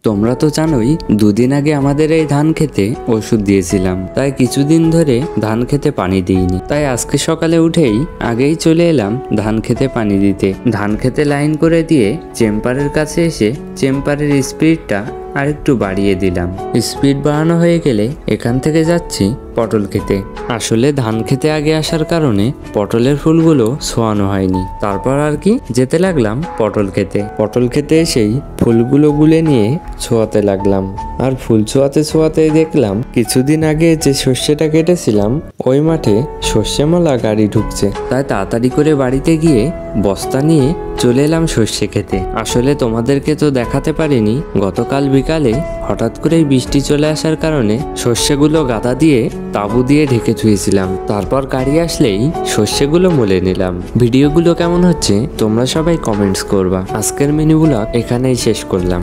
তোমরা তো জানোই দুদিন আগে আমাদের এই ধান খেতে ওষুধ দিয়েছিলাম, তাই কিছুদিন ধরে ধান খেতে পানি দিইনি। তাই আজকে সকালে উঠেই আগেই চলে এলাম ধান খেতে পানি দিতে। ধান খেতে লাইন করে দিয়ে চেম্বারের কাছে এসে চেম্বারের স্পিডটা আরেকটু বাড়িয়ে দিলাম। স্পিড বাড়ানো হয়ে গেলে এখান থেকে যাচ্ছি পটল খেতে। আসলে ধান খেতে আগে আসার কারণে পটলের ফুলগুলো ছোঁয়ানো হয়নি। তারপর আর কি যেতে লাগলাম পটল খেতে। পটল খেতে এসেই ফুলগুলো গুলে নিয়ে ছোঁয়াতে লাগলাম। আর ফুল ছোঁয়াতে ছোঁয়াতেই দেখলাম কিছুদিন আগে যে সর্ষেটা কেটেছিলাম ওই মাঠে সর্ষেমালা গাড়ি ঢুকছে। তাই তাড়াতাড়ি করে বাড়িতে গিয়ে বস্তা নিয়ে চলে এলাম সর্ষে খেতে। আসলে তোমাদেরকে তো দেখাতে পারিনি, গতকাল বিকালে হঠাৎ করেই বৃষ্টি চলে আসার কারণে সর্ষেগুলো গাদা দিয়ে তাঁবু দিয়ে ঢেকে থুয়েছিলাম। তারপর গাড়ি আসলেই সর্ষেগুলো মলে নিলাম। ভিডিওগুলো কেমন হচ্ছে তোমরা সবাই কমেন্টস করবা। আজকের মিনি ব্লগ এখানেই শেষ করলাম।